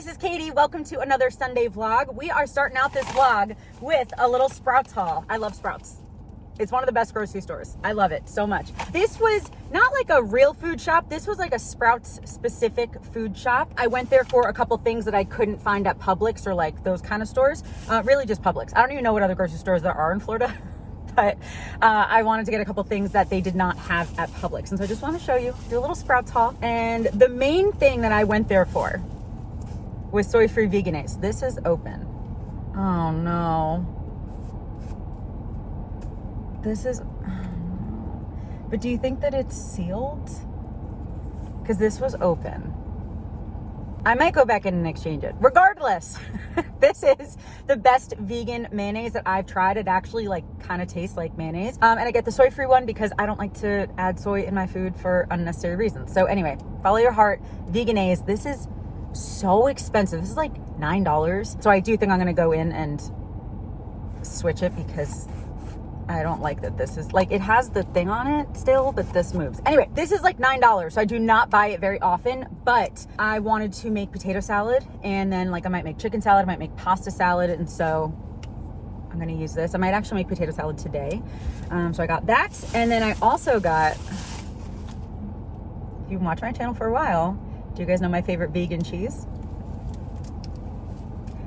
this is Katie. Welcome to another Sunday vlog. We are starting out this vlog with a little Sprouts haul. I love Sprouts. It's one of the best grocery stores. I love it so much. This was not like a real food shop. This was like a Sprouts specific food shop. I went there for a couple things that I couldn't find at Publix or like those kind of stores. Really just Publix. I don't even know what other grocery stores there are in Florida. But I wanted to get a couple things that they did not have at Publix. And so I just want to show you, do a little Sprouts haul. And the main thing that I went there for was soy-free veganese. This is open. Oh no. This is, but do you think that it's sealed? Because this was open. I might go back in and exchange it. Regardless, this is the best vegan mayonnaise that I've tried. It actually like kind of tastes like mayonnaise. And I get the soy-free one because I don't like to add soy in my food for unnecessary reasons. So anyway, follow your heart, veganese. This is so expensive. This is like $9. So I do think I'm gonna go in and switch it because I don't like that this is like, it has the thing on it still, but this moves. Anyway, this is like $9. So I do not buy it very often, but I wanted to make potato salad and then like I might make chicken salad, I might make pasta salad. And so I'm going to use this. I might actually make potato salad today. So I got that. And then I also got, if you've watched my channel for a while, do you guys know my favorite vegan cheese?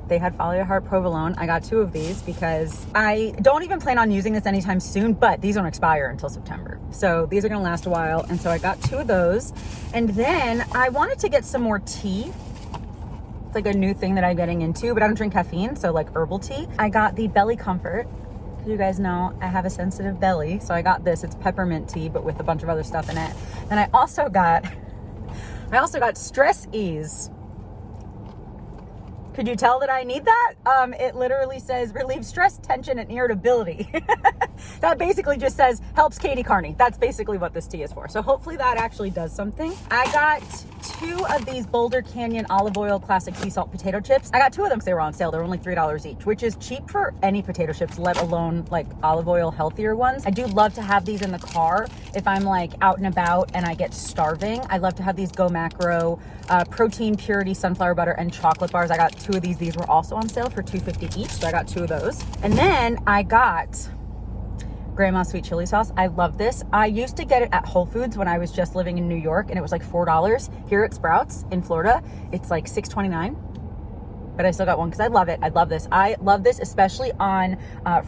They had Follow Your Heart provolone. I got 2 of these because I don't even plan on using this anytime soon, but these don't expire until September. So these are gonna last a while. And so I got 2 of those. And then I wanted to get some more tea. It's like a new thing that I'm getting into, but I don't drink caffeine, so like herbal tea. I got the Belly Comfort. You guys know I have a sensitive belly, so I got this. It's peppermint tea, but with a bunch of other stuff in it. Then I also got Stress Ease. Could you tell that I need that? It literally says relieve stress, tension, and irritability. That basically just says helps Katie Carney. That's basically what this tea is for. So hopefully that actually does something. I got 2 of these Boulder Canyon olive oil classic sea salt potato chips. I got 2 of them because they were on sale. They're only $3 each, which is cheap for any potato chips, let alone like olive oil healthier ones. I do love to have these in the car if I'm like out and about and I get starving. I love to have these Go Macro protein purity sunflower butter and chocolate bars. I got 2 of these. These were also on sale for $2.50 each, so I got 2 of those. And then I got Grandma's sweet chili sauce. I love this. I used to get it at Whole Foods when I was just living in New York, and it was like $4. Here at Sprouts in Florida, it's like $6.29. But I still got one because I love it. I love this. I love this, especially on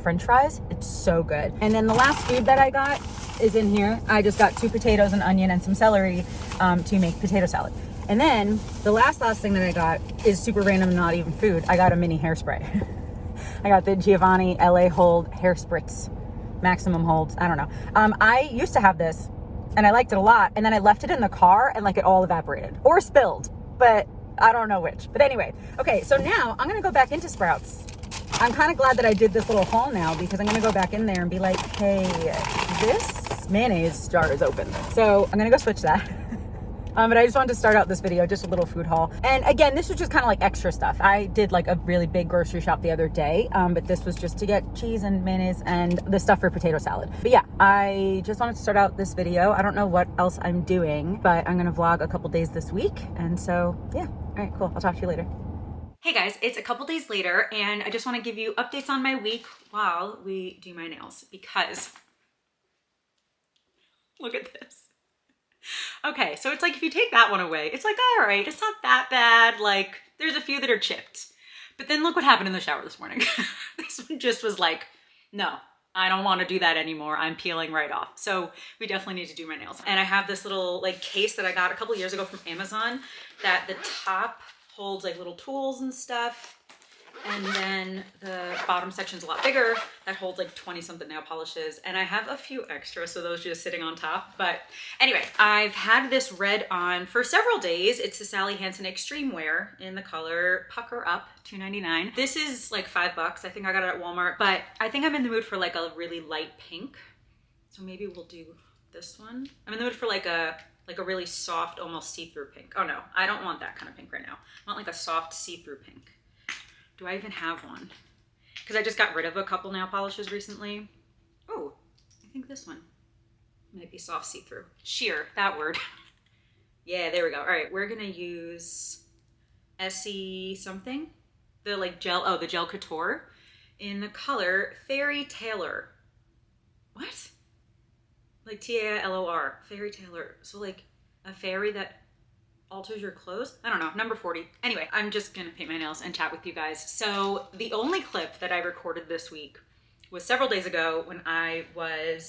French fries. It's so good. And then the last food that I got is in here. I just got 2 potatoes, an onion, and some celery to make potato salad. And then the last thing that I got is super random, not even food. I got a mini hairspray. I got the Giovanni LA Hold Hair Spritz, maximum holds. I don't know. I used to have this and I liked it a lot. And then I left it in the car and like it all evaporated or spilled, but I don't know which. But anyway, okay. So now I'm going to go back into Sprouts. I'm kind of glad that I did this little haul now because I'm going to go back in there and be like, hey, this mayonnaise jar is open. So I'm going to go switch that. But I just wanted to start out this video, just a little food haul. And again, this was just kind of like extra stuff. I did like a really big grocery shop the other day, but this was just to get cheese and mayonnaise and the stuff for potato salad. But yeah, I just wanted to start out this video. I don't know what else I'm doing, but I'm going to vlog a couple days this week. And so yeah, all right, cool. I'll talk to you later. Hey guys, it's a couple days later and I just want to give you updates on my week while we do my nails because look at this. Okay, so it's like if you take that one away, it's like, all right, it's not that bad. Like there's a few that are chipped. But then look what happened in the shower this morning. This one just was like, no, I don't want to do that anymore. I'm peeling right off. So we definitely need to do my nails. And I have this little like case that I got a couple years ago from Amazon that the top holds like little tools and stuff. And then the bottom section's a lot bigger. That holds like 20 something nail polishes. And I have a few extras, so those just sitting on top. But anyway, I've had this red on for several days. It's the Sally Hansen Extreme Wear in the color Pucker Up, $2.99. This is like $5. I think I got it at Walmart, but I think I'm in the mood for like a really light pink. So maybe we'll do this one. I'm in the mood for like a really soft, almost see-through pink. Oh no, I don't want that kind of pink right now. I want like a soft see-through pink. Do I even have one? Because I just got rid of a couple nail polishes recently. Oh, I think this one might be soft see-through. Sheer, that word. Yeah, there we go. All right, we're gonna use Essie something. The like gel, oh, the Gel Couture in the color Fairy Tailor. What? Like Tailor, Fairy Tailor. So like a fairy that alters your clothes? I don't know, number 40. Anyway, I'm just gonna paint my nails and chat with you guys. So the only clip that I recorded this week was several days ago when I have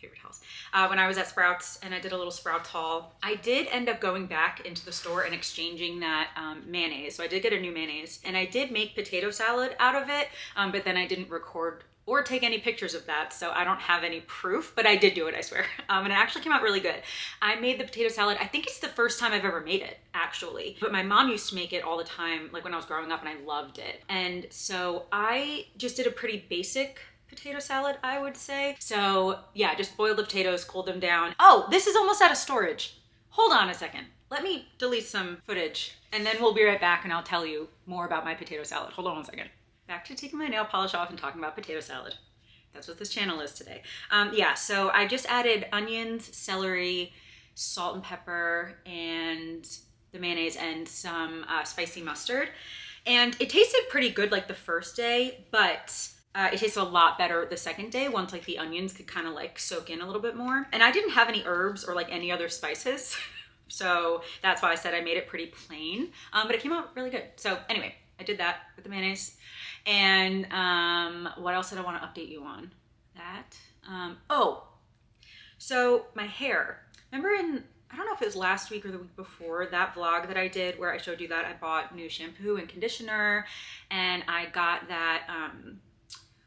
paper towels. When I was at Sprouts and I did a little Sprouts haul. I did end up going back into the store and exchanging that mayonnaise. So I did get a new mayonnaise and I did make potato salad out of it, but then I didn't record or take any pictures of that, so I don't have any proof, but I did do it, I swear. And it actually came out really good. I made the potato salad, I think it's the first time I've ever made it, actually. But my mom used to make it all the time, like when I was growing up, and I loved it. And so I just did a pretty basic potato salad, I would say. So yeah, just boiled the potatoes, cooled them down. Oh, this is almost out of storage. Hold on a second. Let me delete some footage, and then we'll be right back and I'll tell you more about my potato salad. Hold on one second. Back to taking my nail polish off and talking about potato salad. That's what this channel is today. Yeah, so I just added onions, celery, salt and pepper, and the mayonnaise and some spicy mustard. And it tasted pretty good like the first day, but it tastes a lot better the second day once like the onions could kind of like soak in a little bit more. And I didn't have any herbs or like any other spices. So that's why I said I made it pretty plain, but it came out really good. So anyway, I did that with the mayonnaise. And what else did I want to update you on? That. Oh, so my hair. Remember I don't know if it was last week or the week before, that vlog that I did where I showed you that I bought new shampoo and conditioner and I got that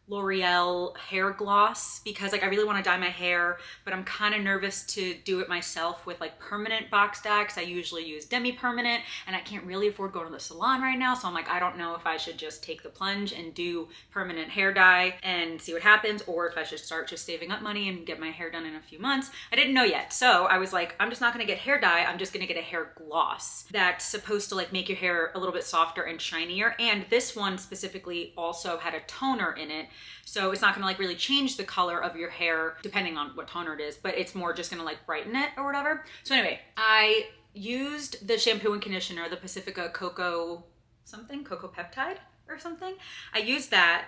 L'Oreal hair gloss because like I really want to dye my hair, but I'm kind of nervous to do it myself with like permanent box dye because I usually use demi-permanent and I can't really afford going to the salon right now. So I'm like, I don't know if I should just take the plunge and do permanent hair dye and see what happens, or if I should start just saving up money and get my hair done in a few months. I didn't know yet. So I was like, I'm just not gonna get hair dye. I'm just gonna get a hair gloss that's supposed to like make your hair a little bit softer and shinier. And this one specifically also had a toner in it. So it's not gonna like really change the color of your hair depending on what toner it is, but it's more just gonna like brighten it or whatever. So anyway, I used the shampoo and conditioner, the Pacifica Cocoa Peptide or something. I used that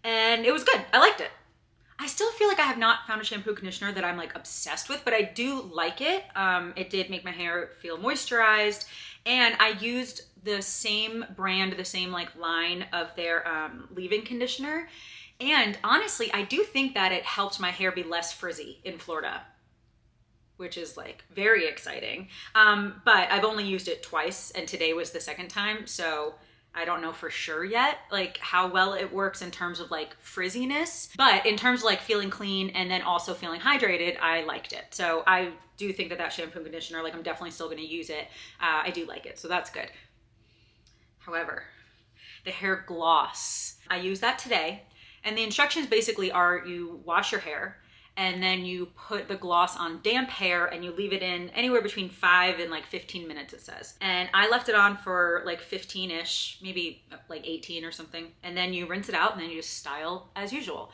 and it was good. I liked it. I still feel like I have not found a shampoo conditioner that I'm like obsessed with, but I do like it. It did make my hair feel moisturized, and I used the same brand, the same like line of their leave-in conditioner. And honestly, I do think that it helped my hair be less frizzy in Florida, which is like very exciting. But I've only used it twice and today was the second time. So I don't know for sure yet, like how well it works in terms of like frizziness, but in terms of like feeling clean and then also feeling hydrated, I liked it. So I do think that that shampoo and conditioner, like I'm definitely still gonna use it. I do like it, so that's good. However, the hair gloss, I used that today. And the instructions basically are you wash your hair and then you put the gloss on damp hair and you leave it in anywhere between 5 and like 15 minutes, it says. And I left it on for like 15-ish, maybe like 18 or something. And then you rinse it out and then you just style as usual.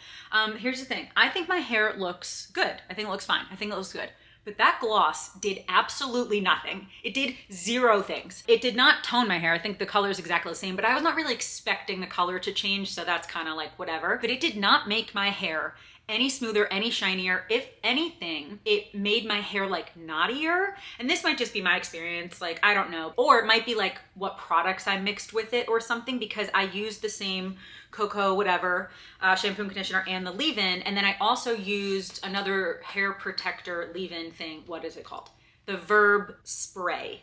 Here's the thing. I think my hair looks good. I think it looks fine. I think it looks good. But that gloss did absolutely nothing. It did 0 things. It did not tone my hair. I think the color is exactly the same, but I was not really expecting the color to change, so that's kind of like whatever. But it did not make my hair any smoother, any shinier. If anything, it made my hair like knottier. And this might just be my experience, like, I don't know. Or it might be like what products I mixed with it or something, because I used the same cocoa, whatever, shampoo and conditioner and the leave-in. And then I also used another hair protector leave-in thing. What is it called? The Verb Spray.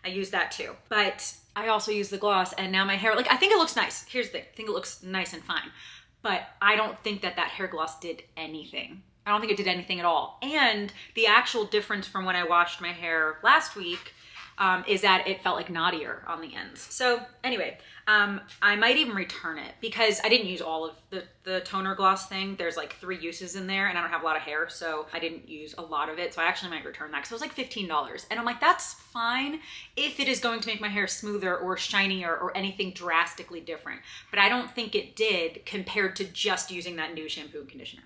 I used that too. But I also used the gloss and now my hair, like, I think it looks nice. Here's the thing, I think it looks nice and fine. But I don't think that that hair gloss did anything. I don't think it did anything at all. And the actual difference from when I washed my hair last week is that it felt like knottier on the ends. So anyway, I might even return it because I didn't use all of the toner gloss thing. There's like 3 uses in there and I don't have a lot of hair, so I didn't use a lot of it. So I actually might return that because it was like $15. And I'm like, that's fine if it is going to make my hair smoother or shinier or anything drastically different. But I don't think it did compared to just using that new shampoo and conditioner.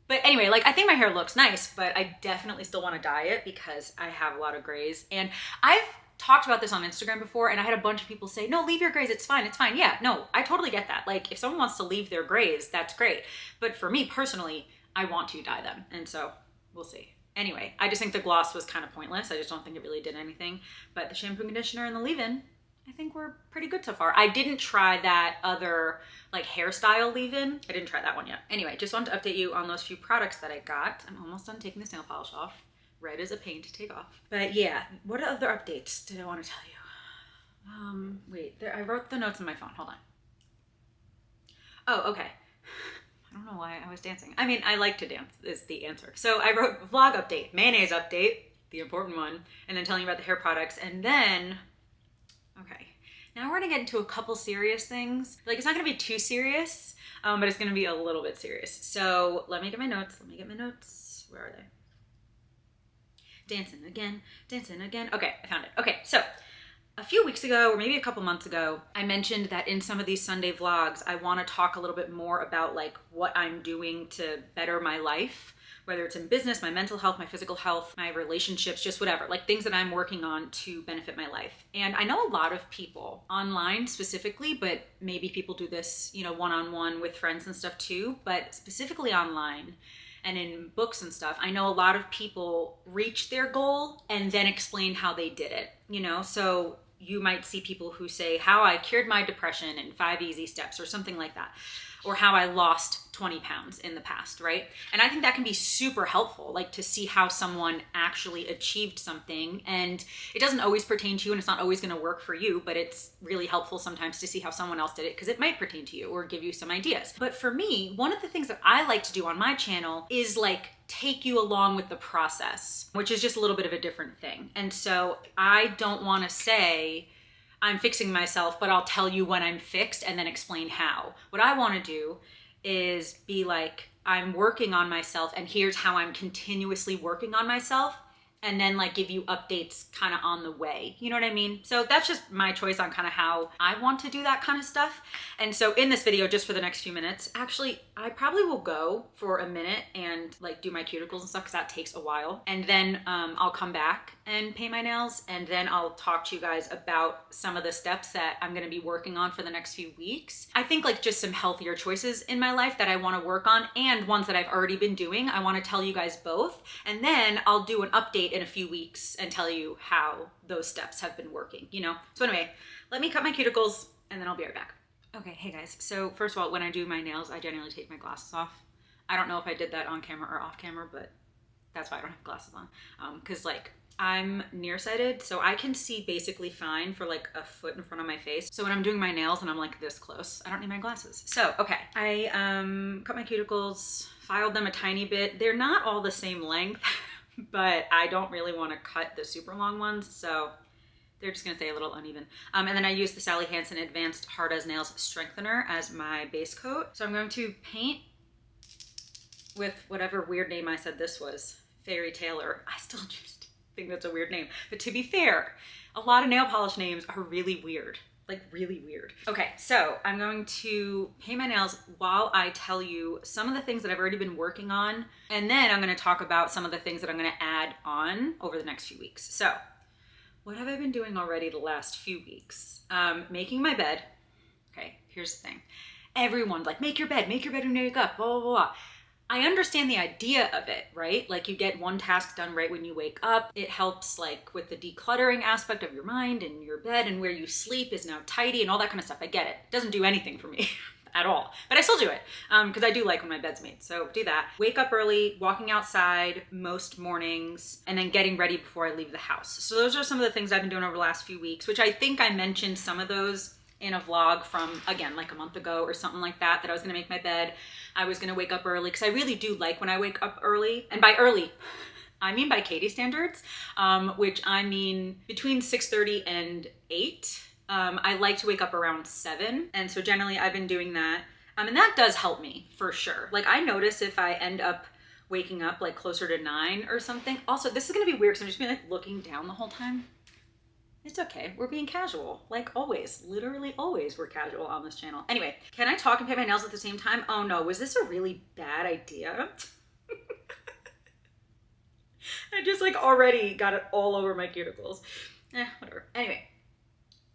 But anyway, like, I think my hair looks nice, but I definitely still want to dye it because I have a lot of grays. And I've talked about this on Instagram before, and I had a bunch of people say, no, leave your grays, it's fine, it's fine. Yeah, no, I totally get that. Like, if someone wants to leave their grays, that's great. But for me personally, I want to dye them, and so we'll see. Anyway, I just think the gloss was kind of pointless. I just don't think it really did anything. But the shampoo, conditioner, and the leave-in, I think we're pretty good so far. I didn't try that other like hairstyle leave-in. I didn't try that one yet. Anyway, just wanted to update you on those few products that I got. I'm almost done taking this nail polish off. Red is a pain to take off. But yeah, what other updates did I want to tell you? Wait, I wrote the notes on my phone. Hold on. Oh, okay. I don't know why I was dancing. I mean, I like to dance is the answer. So I wrote vlog update, mayonnaise update, the important one, and then telling you about the hair products. And then, okay, now we're gonna get into a couple serious things. Like, it's not gonna be too serious, but it's gonna be a little bit serious. So let me get my notes. Where are they? Dancing again. Okay, I found it. Okay, so a few weeks ago, or maybe a couple months ago, I mentioned that in some of these Sunday vlogs, I want to talk a little bit more about like what I'm doing to better my life, whether it's in business, my mental health, my physical health, my relationships, just whatever, like things that I'm working on to benefit my life. And I know a lot of people online specifically, but maybe people do this, you know, one-on-one with friends and stuff too, but specifically online and in books and stuff, I know a lot of people reach their goal and then explain how they did it, you know? So you might see people who say how I cured my depression in 5 easy steps or something like that, or how I lost 20 pounds in the past, right? And I think that can be super helpful, like to see how someone actually achieved something. And it doesn't always pertain to you and it's not always gonna work for you, but it's really helpful sometimes to see how someone else did it because it might pertain to you or give you some ideas. But for me, one of the things that I like to do on my channel is like take you along with the process, which is just a little bit of a different thing. And so I don't wanna say, I'm fixing myself, but I'll tell you when I'm fixed and then explain how. What I want to do is be like, I'm working on myself and here's how I'm continuously working on myself, and then like give you updates kind of on the way. You know what I mean? So that's just my choice on kind of how I want to do that kind of stuff. And so in this video, just for the next few minutes, actually, I probably will go for a minute and like do my cuticles and stuff because that takes a while. And then I'll come back and paint my nails, and then I'll talk to you guys about some of the steps that I'm gonna be working on for the next few weeks. I think like just some healthier choices in my life that I wanna work on, and ones that I've already been doing. I wanna tell you guys both, and then I'll do an update in a few weeks and tell you how those steps have been working, you know? So anyway, let me cut my cuticles and then I'll be right back. Okay, hey guys. So first of all, when I do my nails, I generally take my glasses off. I don't know if I did that on camera or off camera, but that's why I don't have glasses on. Cause like, I'm nearsighted, so I can see basically fine for like a foot in front of my face. So when I'm doing my nails and I'm like this close, I don't need my glasses. So, okay, I cut my cuticles, filed them a tiny bit. They're not all the same length, but I don't really want to cut the super long ones, so they're just gonna stay a little uneven. And then I use the Sally Hansen Advanced Hard as Nails Strengthener as my base coat. So I'm going to paint with whatever weird name I said this was, Fairy Tailor. I still just think that's a weird name. But to be fair, a lot of nail polish names are really weird, like really weird. Okay, so I'm going to paint my nails while I tell you some of the things that I've already been working on, and then I'm gonna talk about some of the things that I'm gonna add on over the next few weeks. So, what have I been doing already the last few weeks? Making my bed. Okay, here's the thing. Everyone's like, make your bed when you wake up, blah, blah, blah. I understand the idea of it, right? Like you get one task done right when you wake up. It helps like with the decluttering aspect of your mind, and your bed and where you sleep is now tidy and all that kind of stuff. I get it. It doesn't do anything for me at all, but I still do it because I do like when my bed's made. So do that. Wake up early, walking outside most mornings, and then getting ready before I leave the house. So those are some of the things I've been doing over the last few weeks, which I think I mentioned some of those in a vlog from, again, like a month ago or something like that, that I was gonna make my bed. I was gonna wake up early because I really do like when I wake up early. And by early, I mean by Katie standards, which I mean between 6:30 and 8. I like to wake up around 7. And so generally I've been doing that. And that does help me for sure. Like I notice if I end up waking up like closer to 9 or something. Also, this is gonna be weird because I'm just gonna be like looking down the whole time. It's okay, we're being casual, like always, literally always we're casual on this channel. Anyway, can I talk and paint my nails at the same time? Oh no, was this a really bad idea? I just like already got it all over my cuticles. Whatever. Anyway,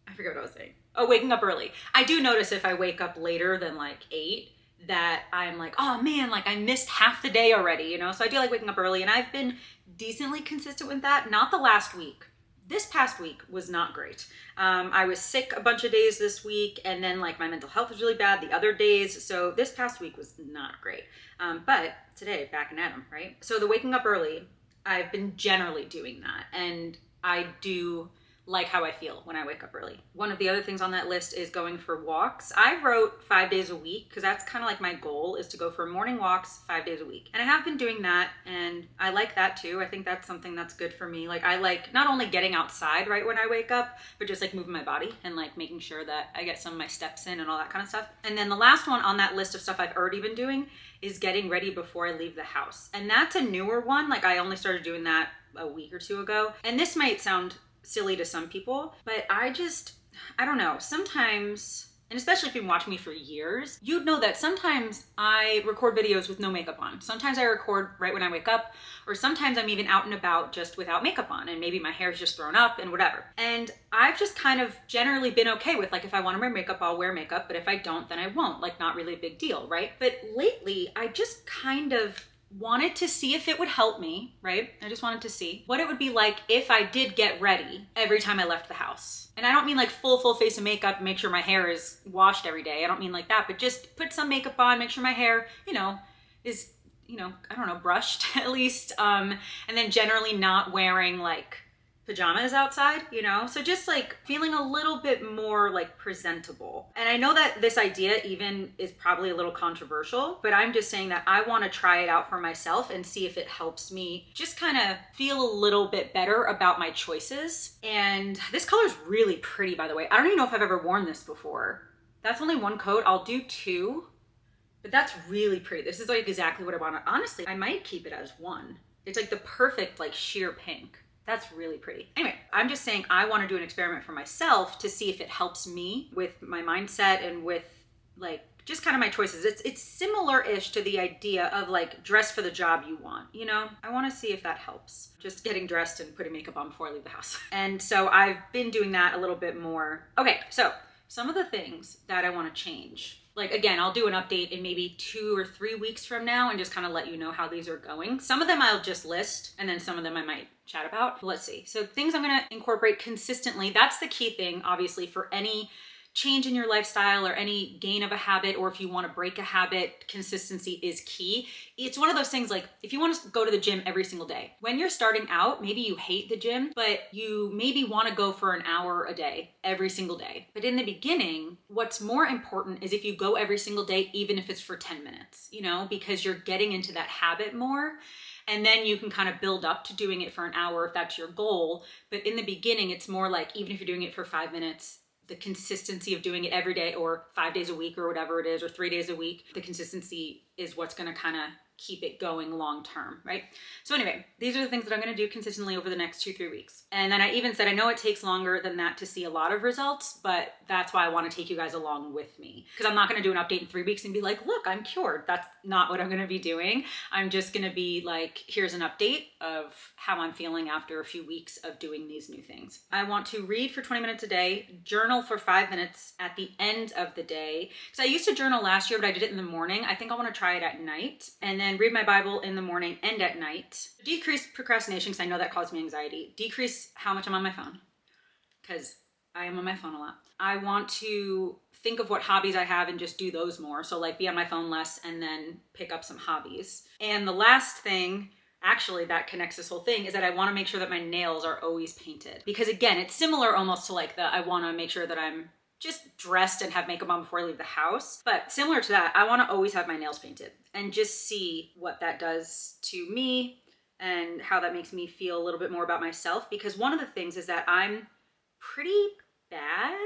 I forget what I was saying. Oh, waking up early. I do notice if I wake up later than like 8 that I'm like, oh man, like I missed half the day already, you know? So I do like waking up early, and I've been decently consistent with that. Not the last week. This past week was not great. I was sick a bunch of days this week, and then like my mental health was really bad the other days. So this past week was not great. But today, back in Adam, right? So the waking up early, I've been generally doing that, and I do like how I feel when I wake up early. One of the other things on that list is going for walks. I wrote 5 days a week because that's kind of like my goal, is to go for morning walks 5 days a week. And I have been doing that, and I like that too. I think that's something that's good for me. Like I like not only getting outside right when I wake up, but just like moving my body and like making sure that I get some of my steps in and all that kind of stuff. And then the last one on that list of stuff I've already been doing is getting ready before I leave the house. And that's a newer one. Like I only started doing that a week or two ago. And this might sound silly to some people, but I don't know, sometimes, and especially if you've been watching me for years, you'd know that sometimes I record videos with no makeup on. Sometimes I record right when I wake up, or sometimes I'm even out and about just without makeup on, and maybe my hair's just thrown up and whatever. And I've just kind of generally been okay with, like, if I want to wear makeup, I'll wear makeup, but if I don't, then I won't. Like, not really a big deal, right? But lately, I just kind of wanted to see if it would help me, right? I just wanted to see what it would be like if I did get ready every time I left the house. And I don't mean like full face of makeup, make sure my hair is washed every day. I don't mean like that, but just put some makeup on, make sure my hair, is, I don't know, brushed at least. And then generally not wearing like pajamas outside, so just like feeling a little bit more like presentable. And I know that this idea even is probably a little controversial, but I'm just saying that I want to try it out for myself and see if it helps me just kind of feel a little bit better about my choices. And this color is really pretty, by the way. I don't even know if I've ever worn this before. That's only one coat. I'll do 2, but that's really pretty. This is like exactly what I want. Honestly, I might keep it as 1. It's like the perfect like sheer pink. That's really pretty. Anyway, I'm just saying I want to do an experiment for myself to see if it helps me with my mindset and with like just kind of my choices. It's similar-ish to the idea of like dress for the job you want, I want to see if that helps. Just getting dressed and putting makeup on before I leave the house. And so I've been doing that a little bit more. Okay, so some of the things that I want to change. Like, again, I'll do an update in maybe 2 or 3 weeks from now and just kind of let you know how these are going. Some of them I'll just list, and then some of them I might chat about. But let's see. So things I'm going to incorporate consistently. That's the key thing, obviously, for any change in your lifestyle or any gain of a habit, or if you want to break a habit, consistency is key. It's one of those things like if you want to go to the gym every single day, when you're starting out, maybe you hate the gym, but you maybe want to go for an hour a day, every single day. But in the beginning, what's more important is if you go every single day, even if it's for 10 minutes, because you're getting into that habit more. And then you can kind of build up to doing it for an hour if that's your goal. But in the beginning, it's more like even if you're doing it for 5 minutes, the consistency of doing it every day or 5 days a week or whatever it is, or 3 days a week, the consistency is what's going to kind of keep it going long term, right? So anyway, these are the things that I'm going to do consistently over the next 2-3 weeks. And then I even said, I know it takes longer than that to see a lot of results, but that's why I want to take you guys along with me. Because I'm not going to do an update in 3 weeks and be like, look, I'm cured. That's not what I'm going to be doing. I'm just going to be like, here's an update of how I'm feeling after a few weeks of doing these new things. I want to read for 20 minutes a day, journal for 5 minutes at the end of the day. Because I used to journal last year, but I did it in the morning. I think I want to try it at night. And then read my Bible in the morning and at night. Decrease procrastination, because I know that causes me anxiety. Decrease how much I'm on my phone, because I am on my phone a lot. I want to think of what hobbies I have and just do those more. So like be on my phone less and then pick up some hobbies. And the last thing, actually, that connects this whole thing, is that I want to make sure that my nails are always painted. Because again, it's similar almost to like I want to make sure that I'm just dressed and have makeup on before I leave the house. But similar to that, I want to always have my nails painted and just see what that does to me and how that makes me feel a little bit more about myself. Because one of the things is that I'm pretty bad.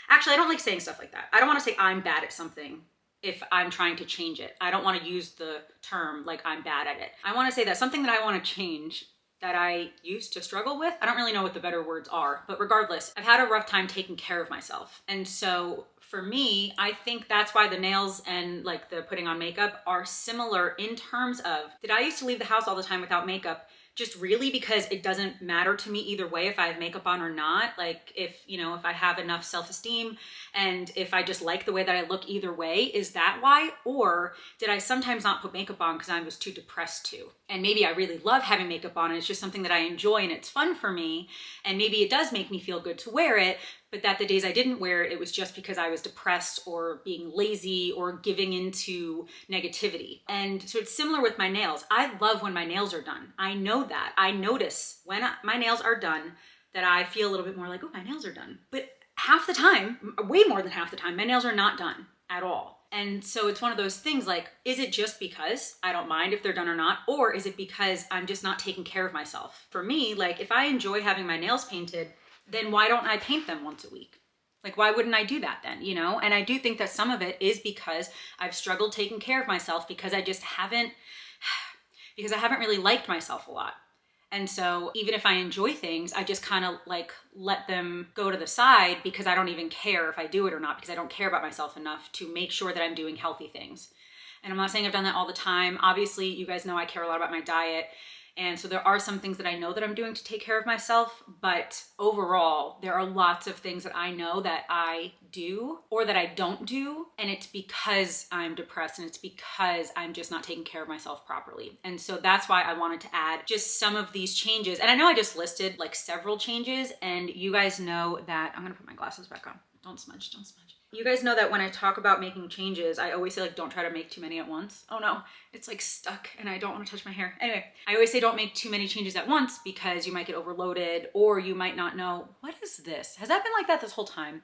Actually, I don't like saying stuff like that. I don't want to say I'm bad at something if I'm trying to change it. I don't want to use the term like I'm bad at it. I want to say that something that I want to change that I used to struggle with, I don't really know what the better words are, but regardless, I've had a rough time taking care of myself. And so for me, I think that's why the nails and like the putting on makeup are similar in terms of, did I used to leave the house all the time without makeup just really because it doesn't matter to me either way if I have makeup on or not. Like if, you know, if I have enough self-esteem and if I just like the way that I look either way, is that why? Or did I sometimes not put makeup on because I was too depressed to? And maybe I really love having makeup on and it's just something that I enjoy and it's fun for me. And maybe it does make me feel good to wear it, but that the days I didn't wear it, it was just because I was depressed or being lazy or giving into negativity. And so it's similar with my nails. I love when my nails are done. I know that. I notice when my nails are done that I feel a little bit more like, oh, my nails are done. But half the time, way more than half the time, my nails are not done at all. And so it's one of those things like, is it just because I don't mind if they're done or not? Or is it because I'm just not taking care of myself? For me, like if I enjoy having my nails painted, then why don't I paint them once a week? Like, why wouldn't I do that then, you know? And I do think that some of it is because I've struggled taking care of myself because I haven't really liked myself a lot. And so even if I enjoy things, I just kind of like let them go to the side because I don't even care if I do it or not, because I don't care about myself enough to make sure that I'm doing healthy things. And I'm not saying I've done that all the time. Obviously, you guys know I care a lot about my diet. And so there are some things that I know that I'm doing to take care of myself, but overall, there are lots of things that I know that I do or that I don't do, and it's because I'm depressed and it's because I'm just not taking care of myself properly. And so that's why I wanted to add just some of these changes. And I know I just listed like several changes, and you guys know that, I'm gonna put my glasses back on. Don't smudge, don't smudge. You guys know that when I talk about making changes, I always say like, don't try to make too many at once. Oh no, it's like stuck and I don't want to touch my hair. Anyway, I always say don't make too many changes at once because you might get overloaded or you might not know, what is this? Has that been like that this whole time?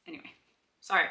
Anyway, sorry.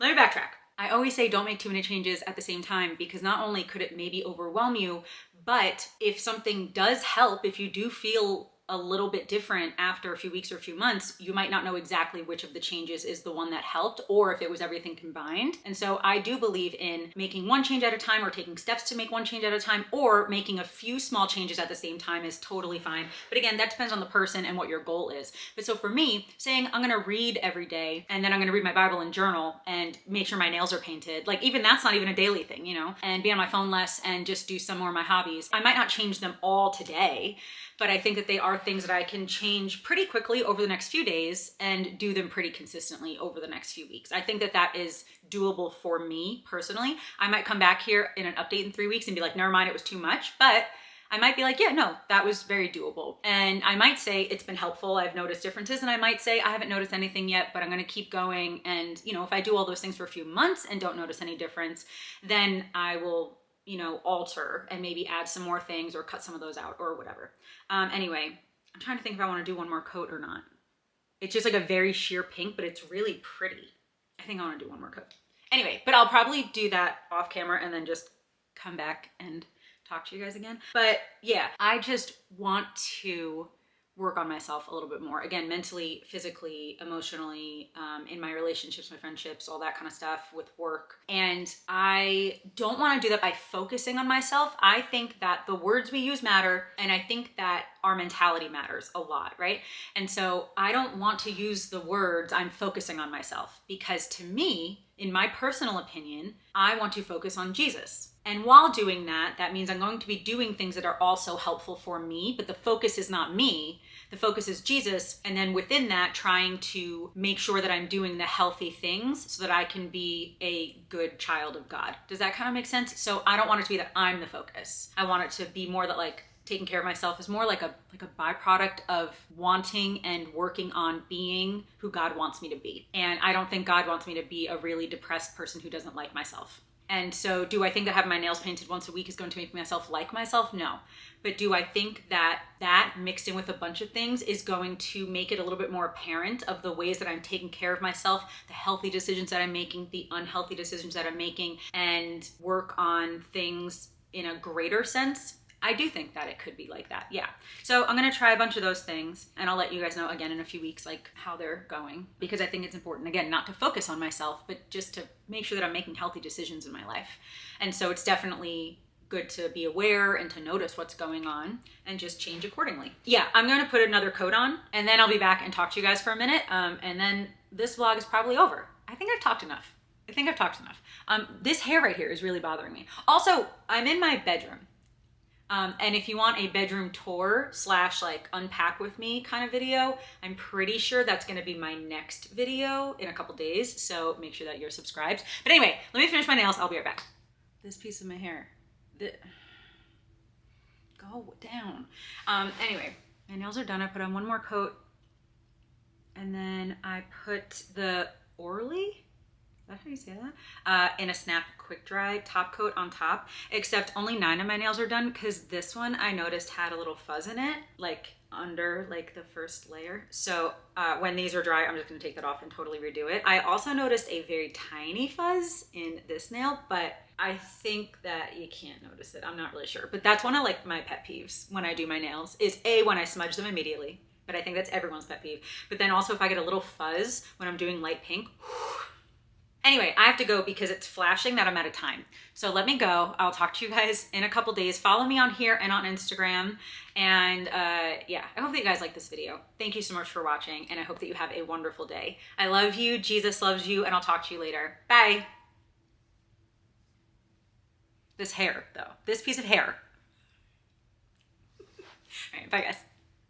Let me backtrack. I always say don't make too many changes at the same time because not only could it maybe overwhelm you, but if something does help, if you do feel a little bit different after a few weeks or a few months, you might not know exactly which of the changes is the one that helped or if it was everything combined. And so I do believe in making one change at a time or taking steps to make one change at a time or making a few small changes at the same time is totally fine. But again, that depends on the person and what your goal is. But so for me, saying I'm gonna read every day and then I'm gonna read my Bible and journal and make sure my nails are painted, like even that's not even a daily thing, you know, and be on my phone less and just do some more of my hobbies. I might not change them all today, but I think that they are things that I can change pretty quickly over the next few days and do them pretty consistently over the next few weeks. I think that that is doable for me personally. I might come back here in an update in 3 weeks and be like, never mind, it was too much. But I might be like, yeah, no, that was very doable. And I might say it's been helpful. I've noticed differences. And I might say I haven't noticed anything yet, but I'm going to keep going. And, you know, if I do all those things for a few months and don't notice any difference, then I will, you know, alter and maybe add some more things or cut some of those out or whatever. Anyway, I'm trying to think if I want to do one more coat or not. It's just like a very sheer pink, but it's really pretty. I think I want to do one more coat. Anyway, but I'll probably do that off camera and then just come back and talk to you guys again. But yeah, I just want to work on myself a little bit more. Again, mentally, physically, emotionally, in my relationships, my friendships, all that kind of stuff with work. And I don't want to do that by focusing on myself. I think that the words we use matter. And I think that our mentality matters a lot, right? And so I don't want to use the words I'm focusing on myself because to me, in my personal opinion, I want to focus on Jesus. And while doing that, that means I'm going to be doing things that are also helpful for me, but the focus is not me. The focus is Jesus. And then within that, trying to make sure that I'm doing the healthy things so that I can be a good child of God. Does that kind of make sense? So I don't want it to be that I'm the focus. I want it to be more that like taking care of myself is more like a byproduct of wanting and working on being who God wants me to be. And I don't think God wants me to be a really depressed person who doesn't like myself. And so do I think that having my nails painted once a week is going to make myself like myself? No. But do I think that that mixed in with a bunch of things is going to make it a little bit more apparent of the ways that I'm taking care of myself, the healthy decisions that I'm making, the unhealthy decisions that I'm making, and work on things in a greater sense? I do think that it could be like that, yeah. So I'm gonna try a bunch of those things and I'll let you guys know again in a few weeks like how they're going because I think it's important, again, not to focus on myself, but just to make sure that I'm making healthy decisions in my life. And so it's definitely good to be aware and to notice what's going on and just change accordingly. Yeah, I'm gonna put another coat on and then I'll be back and talk to you guys for a minute and then this vlog is probably over. I think I've talked enough. This hair right here is really bothering me. Also, I'm in my bedroom. And if you want a bedroom tour / like unpack with me kind of video, I'm pretty sure that's gonna be my next video in a couple days. So make sure that you're subscribed. But anyway, let me finish my nails. I'll be right back. This piece of my hair. Go down. Anyway, my nails are done. I put on one more coat. And then I put the Orly, is that how you say that? In a Snap Quick Dry top coat on top, except only 9 of my nails are done because this one I noticed had a little fuzz in it, like under like the first layer. So when these are dry, I'm just gonna take that off and totally redo it. I also noticed a very tiny fuzz in this nail, but I think that you can't notice it. I'm not really sure, but that's one of like my pet peeves when I do my nails is when I smudge them immediately, but I think that's everyone's pet peeve. But then also if I get a little fuzz when I'm doing light pink, anyway, I have to go because it's flashing that I'm out of time. So let me go. I'll talk to you guys in a couple days. Follow me on here and on Instagram. And yeah, I hope that you guys like this video. Thank you so much for watching. And I hope that you have a wonderful day. I love you. Jesus loves you. And I'll talk to you later. Bye. This hair though, this piece of hair. All right, bye guys.